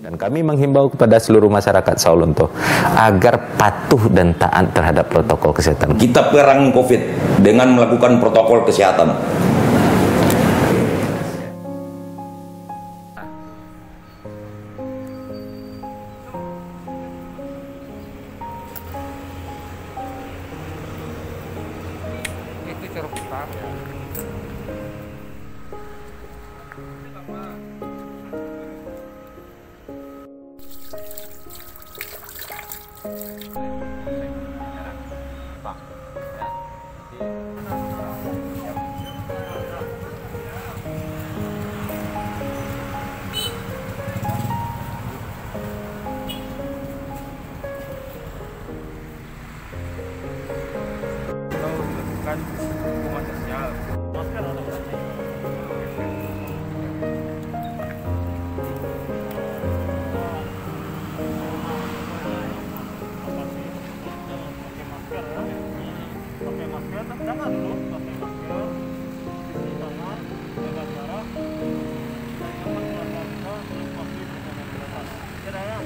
Dan kami menghimbau kepada seluruh masyarakat Saulonto agar patuh dan taat terhadap protokol kesehatan. Kita perang COVID dengan melakukan protokol kesehatan. Itu ceruk besar ya. Kalau dilakukan hukuman sosial, masker ada berarti. Pakai masker, jangan dulu pakai masker, cuci tangan, jaga jarak, jangan keluar terus masih dengan bebas. Kira ya.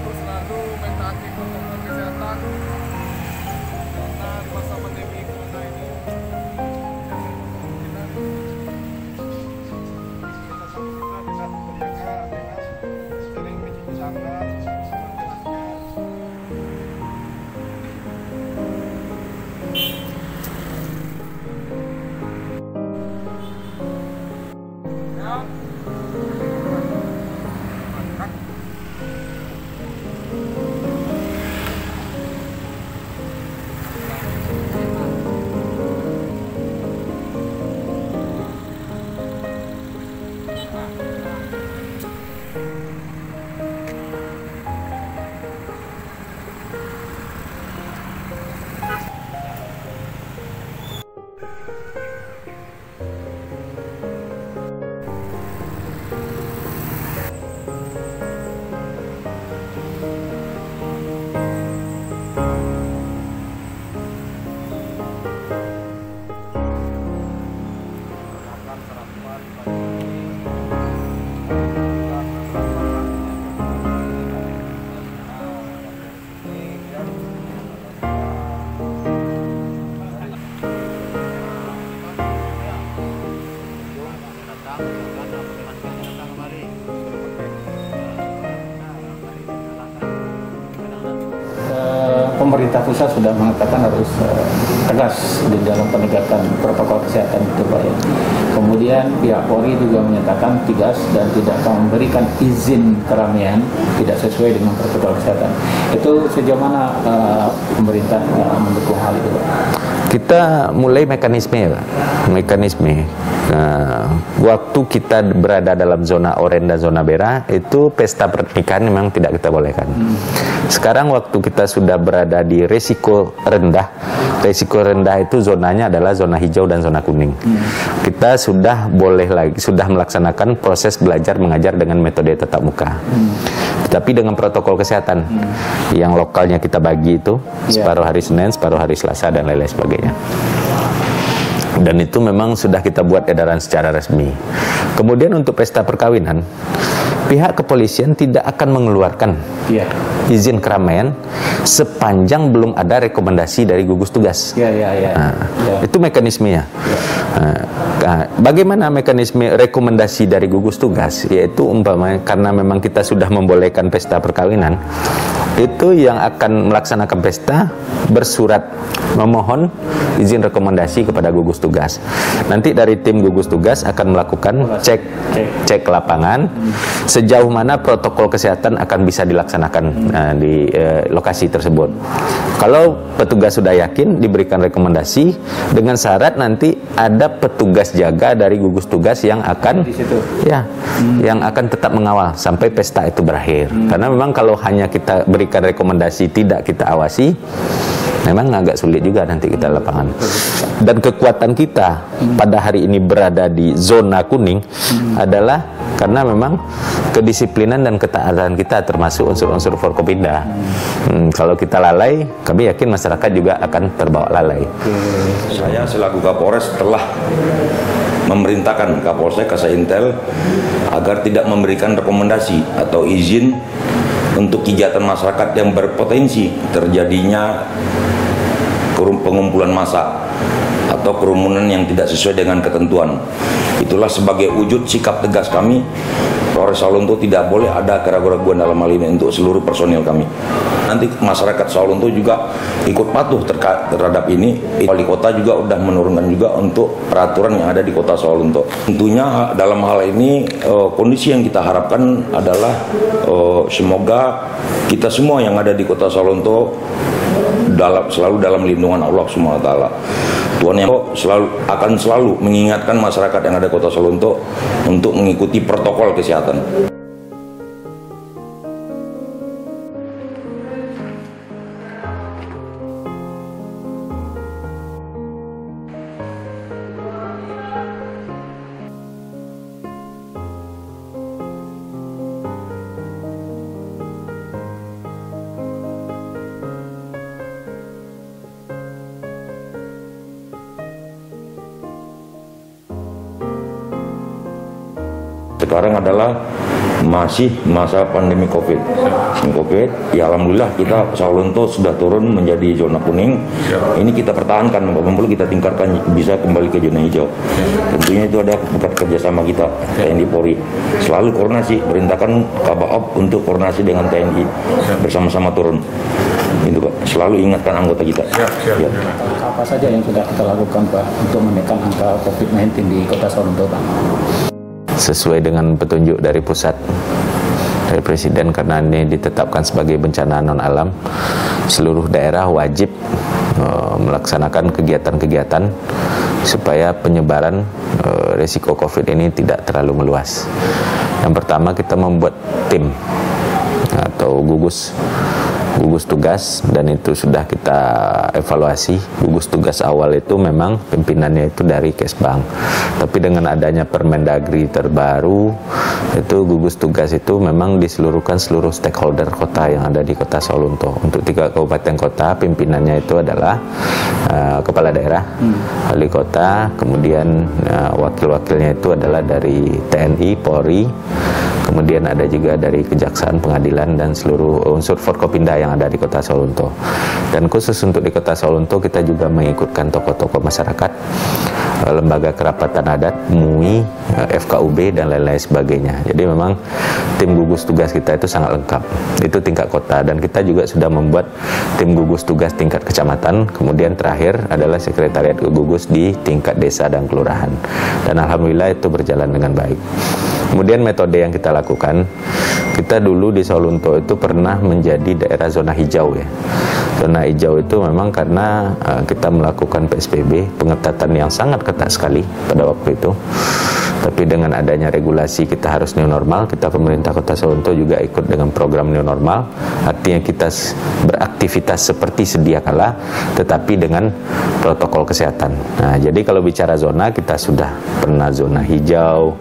Terus selalu mentaati protokol kesehatan karena di masa pandemi corona ini kita sama kita berjaga dengan sering mencuci tangan, memakai masker. Ya. Pemerintah pusat sudah mengatakan harus tegas di dalam penegakan protokol kesehatan itu, Pak ya. Kemudian pihak Polri juga menyatakan tegas dan tidak akan memberikan izin keramaian tidak sesuai dengan protokol kesehatan. Itu sejauh mana pemerintah mendukung hal itu, Pak? Kita mulai mekanisme, Pak. Waktu kita berada dalam zona oranye dan zona merah, itu pesta pernikahan memang tidak kita bolehkan. Sekarang waktu kita sudah berada di resiko rendah itu zonanya adalah zona hijau dan zona kuning. Kita sudah sudah melaksanakan proses belajar mengajar dengan metode tatap muka. Tetapi dengan protokol kesehatan yang lokalnya kita bagi itu separuh hari Senin, separuh hari Selasa dan lain-lain sebagainya. Dan itu memang sudah kita buat edaran secara resmi. Kemudian untuk pesta perkawinan, pihak kepolisian tidak akan mengeluarkan izin keramaian sepanjang belum ada rekomendasi dari gugus tugas. Itu mekanismenya. Bagaimana mekanisme rekomendasi dari gugus tugas? Yaitu umpamanya karena memang kita sudah membolehkan pesta perkawinan, itu yang akan melaksanakan pesta bersurat memohon izin rekomendasi kepada gugus tugas. Nanti dari tim gugus tugas akan melakukan cek lapangan sejauh mana protokol kesehatan akan bisa dilaksanakan di lokasi tersebut. Kalau petugas sudah yakin, diberikan rekomendasi dengan syarat nanti ada petugas jaga dari gugus tugas yang akan yang akan tetap mengawal sampai pesta itu berakhir. Karena memang kalau hanya kita berikan rekomendasi tidak kita awasi, memang agak sulit juga nanti kita lapangan. Dan kekuatan kita pada hari ini berada di zona kuning adalah karena memang kedisiplinan dan ketaatan kita termasuk unsur-unsur Forkopimda. Kalau kita lalai, kami yakin masyarakat juga akan terbawa lalai. Saya selaku Kapolres telah memerintahkan Kapolsek Kasaintel agar tidak memberikan rekomendasi atau izin untuk kegiatan masyarakat yang berpotensi terjadinya pengumpulan massa atau kerumunan yang tidak sesuai dengan ketentuan. Itulah sebagai wujud sikap tegas kami, Polres Sawalunto tidak boleh ada keraguan-keraguan dalam hal ini untuk seluruh personil kami. Nanti masyarakat Sawalunto juga ikut patuh terhadap ini. Wali kota juga sudah menurunkan juga untuk peraturan yang ada di kota Sawalunto. Tentunya dalam hal ini kondisi yang kita harapkan adalah semoga kita semua yang ada di kota Sawalunto selalu dalam lindungan Allah SWT. Tuhan yang akan selalu mengingatkan masyarakat yang ada di kota Sawalunto untuk mengikuti protokol kesehatan. Sekarang adalah masih masa pandemi COVID. Ya alhamdulillah kita Sawalunto sudah turun menjadi zona kuning. Ini kita pertahankan, perlu kita tingkatkan bisa kembali ke zona hijau. Tentunya itu ada berkat kerjasama kita TNI Polri. Selalu koordinasi, perintahkan Kabahop untuk koordinasi dengan TNI bersama-sama turun. Itu Pak, selalu ingatkan anggota kita. Ya. Apa saja yang sudah kita lakukan Pak untuk menekan angka COVID-19 di Kota Sawalunto Pak? Sesuai dengan petunjuk dari pusat, dari Presiden, karena ini ditetapkan sebagai bencana non-alam, seluruh daerah wajib melaksanakan kegiatan-kegiatan supaya penyebaran risiko COVID ini tidak terlalu meluas. Yang pertama, kita membuat tim atau gugus tugas, dan itu sudah kita evaluasi. Gugus tugas awal itu memang pimpinannya itu dari Kesbang, tapi dengan adanya Permendagri terbaru itu gugus tugas itu memang diseluruhkan seluruh stakeholder kota yang ada di kota Sawalunto. Untuk 3 kabupaten kota pimpinannya itu adalah kepala daerah, wali kota, kemudian wakil-wakilnya itu adalah dari TNI, Polri, kemudian ada juga dari Kejaksaan, Pengadilan, dan seluruh unsur Forkopimda yang ada di kota Sawalunto. Dan khusus untuk di kota Sawalunto kita juga mengikutkan tokoh-tokoh masyarakat, lembaga kerapatan adat, MUI, FKUB, dan lain-lain sebagainya. Jadi memang tim gugus tugas kita itu sangat lengkap. Itu tingkat kota, dan kita juga sudah membuat tim gugus tugas tingkat kecamatan. Kemudian terakhir adalah sekretariat gugus di tingkat desa dan kelurahan. Dan alhamdulillah itu berjalan dengan baik. Kemudian metode yang kita lakukan, kita dulu di Sawalunto itu pernah menjadi daerah zona hijau ya. Zona hijau itu memang karena kita melakukan PSBB, pengetatan yang sangat ketat sekali pada waktu itu. Tapi dengan adanya regulasi kita harus new normal, kita pemerintah kota Sawalunto juga ikut dengan program new normal. Artinya kita beraktivitas seperti sedia kala, tetapi dengan protokol kesehatan. Nah, jadi kalau bicara zona, kita sudah pernah zona hijau,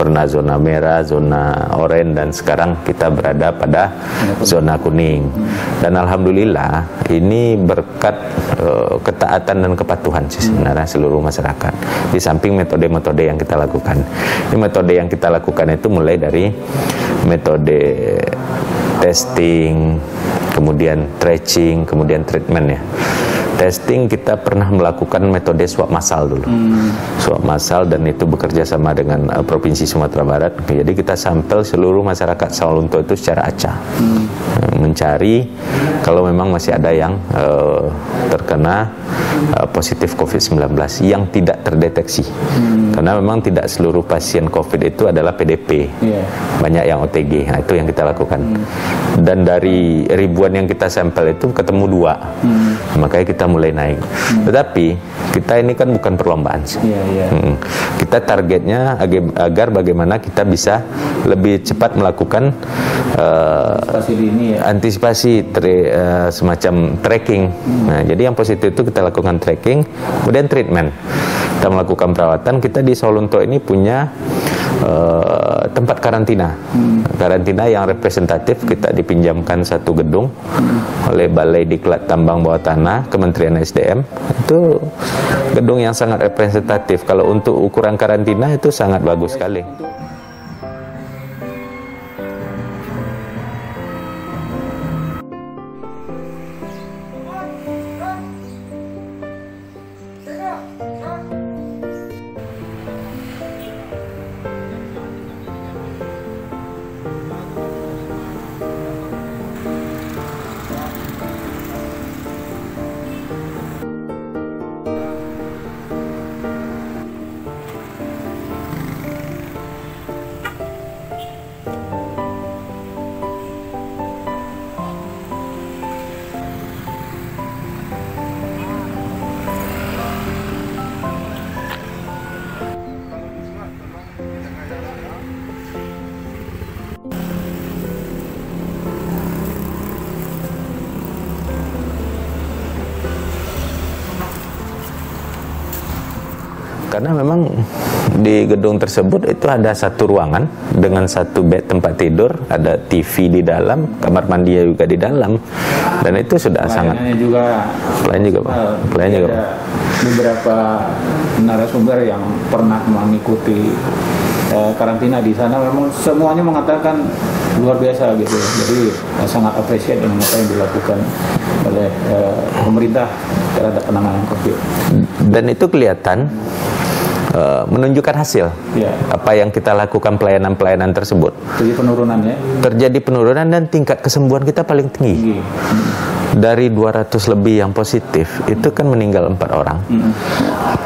pernah zona merah, zona oranye, dan sekarang kita berada pada zona kuning. Dan alhamdulillah ini berkat ketaatan dan kepatuhan sih sebenarnya seluruh masyarakat. Di samping metode-metode yang kita lakukan. Ini metode yang kita lakukan itu mulai dari metode testing, kemudian tracing, kemudian treatment ya. Testing kita pernah melakukan metode swab massal dulu. Swab massal, dan itu bekerja sama dengan Provinsi Sumatera Barat. Jadi kita sampel seluruh masyarakat Sawalunto itu secara acak. Mencari kalau memang masih ada yang terkena positif COVID-19 yang tidak terdeteksi. Karena memang tidak seluruh pasien COVID itu adalah PDP. Banyak yang OTG. Nah, itu yang kita lakukan. Dan dari ribuan yang kita sampel itu ketemu 2. Makanya kita mulai naik. Tetapi kita ini kan bukan perlombaan. Kita targetnya agar bagaimana kita bisa lebih cepat melakukan antisipasi semacam tracking. Nah, jadi yang positif itu kita lakukan tracking, kemudian treatment. Kita melakukan perawatan. Kita di Sawalunto ini punya tempat karantina. Karantina yang representatif kita dipinjamkan satu gedung oleh Balai Diklat Tambang Bawah Tanah Kementerian SDM. Itu gedung yang sangat representatif. Kalau untuk ukuran karantina itu sangat bagus sekali. Karena memang di gedung tersebut itu ada satu ruangan dengan satu bed tempat tidur, ada TV di dalam, kamar mandi juga di dalam, dan itu sudah sangat. Pelayan juga, Pak. Pelayan juga, Pak. Beberapa narasumber yang pernah mengikuti karantina di sana memang semuanya mengatakan luar biasa gitu. Jadi sangat apresiasi dengan apa yang dilakukan oleh pemerintah terhadap penanganan COVID. Dan itu kelihatan menunjukkan hasil apa yang kita lakukan pelayanan-pelayanan tersebut. Jadi penurunannya? Terjadi penurunan dan tingkat kesembuhan kita paling tinggi. Dari 200 lebih yang positif, itu kan meninggal 4 orang.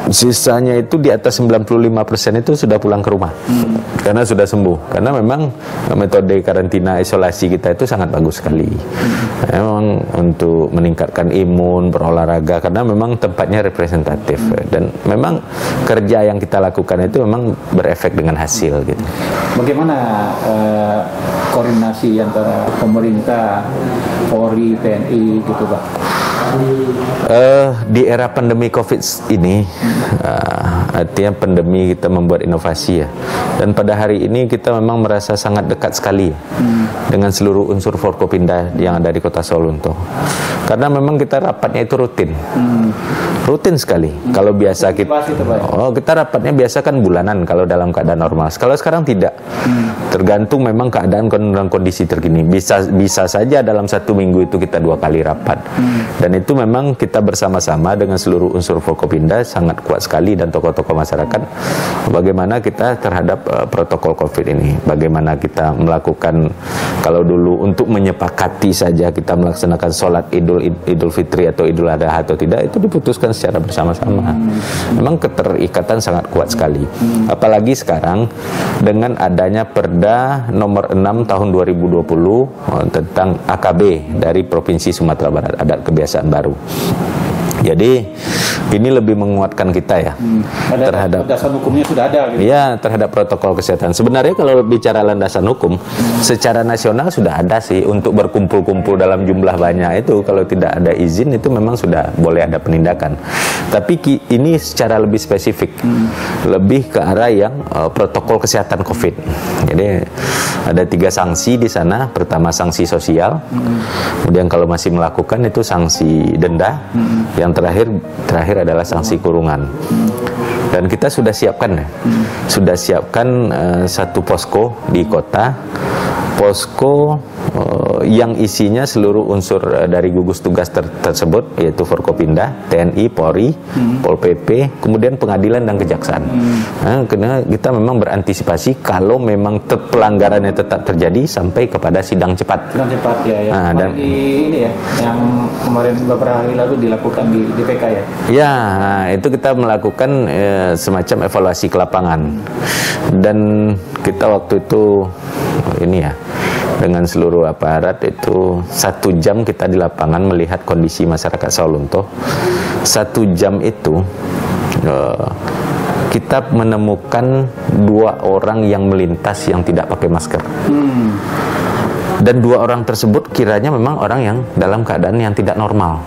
Sisanya itu di atas 95% itu sudah pulang ke rumah. Karena sudah sembuh. Karena memang metode karantina isolasi kita itu sangat bagus sekali. Memang untuk meningkatkan imun, berolahraga, karena memang tempatnya representatif. Dan memang kerja yang kita lakukan itu memang berefek dengan hasil gitu. Bagaimana koordinasi antara pemerintah, Polri, TNI gitu, Pak? Di era pandemi COVID ini, artinya pandemi kita membuat inovasi ya. Dan pada hari ini kita memang merasa sangat dekat sekali dengan seluruh unsur Forkopimda yang ada di Kota Sawalunto. Karena memang kita rapatnya itu rutin. Rutin sekali. Kalau biasa kita rapatnya biasa kan bulanan kalau dalam keadaan normal. Kalau sekarang tidak. Tergantung memang keadaan dan kondisi terkini. Bisa saja dalam 1 minggu itu kita 2 kali rapat. Dan itu memang kita bersama-sama dengan seluruh unsur Forkopimda sangat kuat sekali, dan tokoh-tokoh masyarakat bagaimana kita terhadap protokol COVID ini. Bagaimana kita melakukan, kalau dulu untuk menyepakati saja kita melaksanakan sholat Idul Fitri atau Idul Adha atau tidak, itu diputuskan secara bersama-sama. Memang keterikatan sangat kuat sekali. Apalagi sekarang dengan adanya Perda nomor 6 tahun 2020 tentang AKB dari Provinsi Sumatera Barat, adat kebiasaan baru. Jadi ini lebih menguatkan kita ya terhadap landasan hukumnya sudah ada gitu. Ya, terhadap protokol kesehatan. Sebenarnya kalau bicara landasan hukum secara nasional sudah ada sih untuk berkumpul-kumpul dalam jumlah banyak itu. Kalau tidak ada izin itu memang sudah boleh ada penindakan. Tapi ini secara lebih spesifik, lebih ke arah yang protokol kesehatan COVID. Jadi ada 3 sanksi di sana. Pertama sanksi sosial, kemudian kalau masih melakukan itu sanksi denda, yang terakhir adalah sanksi kurungan. Dan kita sudah siapkan satu posko di kota, posko yang isinya seluruh unsur dari gugus tugas tersebut, yaitu Forkopimda, TNI, Polri, Pol PP, kemudian pengadilan dan kejaksaan. Karena kita memang berantisipasi kalau memang pelanggarannya tetap terjadi sampai kepada sidang cepat. Sidang cepat ya. Dan ini ya, yang kemarin beberapa hari lalu dilakukan di DPK ya. Ya, itu kita melakukan semacam evaluasi ke lapangan. Dan kita waktu itu ini ya, dengan seluruh aparat itu 1 jam kita di lapangan melihat kondisi masyarakat Sawalunto. 1 jam itu kita menemukan 2 orang yang melintas yang tidak pakai masker. Dan 2 orang tersebut kiranya memang orang yang dalam keadaan yang tidak normal,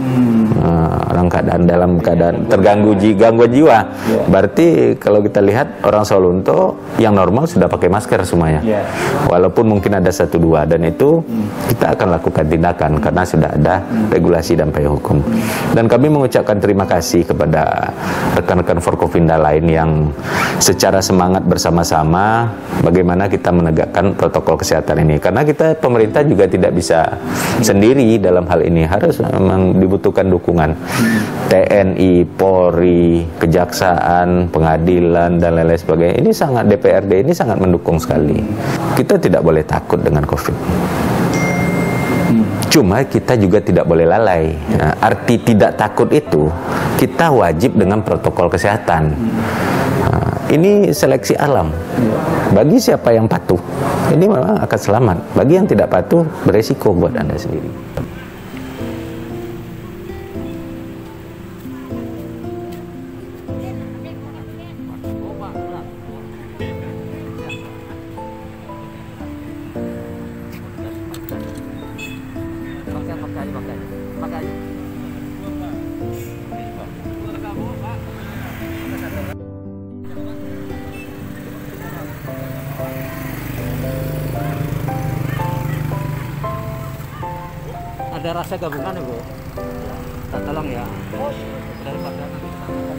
orang dalam keadaan gangguan jiwa. Berarti kalau kita lihat orang Sawalunto yang normal sudah pakai masker semuanya, walaupun mungkin ada 1-2, dan itu kita akan lakukan tindakan karena sudah ada regulasi dan payung hukum. Dan kami mengucapkan terima kasih kepada rekan-rekan Forkopimda lain yang secara semangat bersama-sama bagaimana kita menegakkan protokol kesehatan ini, karena kita pemerintah juga tidak bisa sendiri dalam hal ini, harus memang dibutuhkan dukungan TNI, Polri, Kejaksaan, Pengadilan dan lain-lain sebagainya. Ini sangat, DPRD ini sangat mendukung sekali. Kita tidak boleh takut dengan COVID. Cuma kita juga tidak boleh lalai. Nah, arti tidak takut itu kita wajib dengan protokol kesehatan. Nah, ini seleksi alam. Bagi siapa yang patuh, ini memang akan selamat. Bagi yang tidak patuh, beresiko buat Anda sendiri. Ada rasa gabungan ya, Bu? Tak tolong ya. Daripada nanti kita KTP.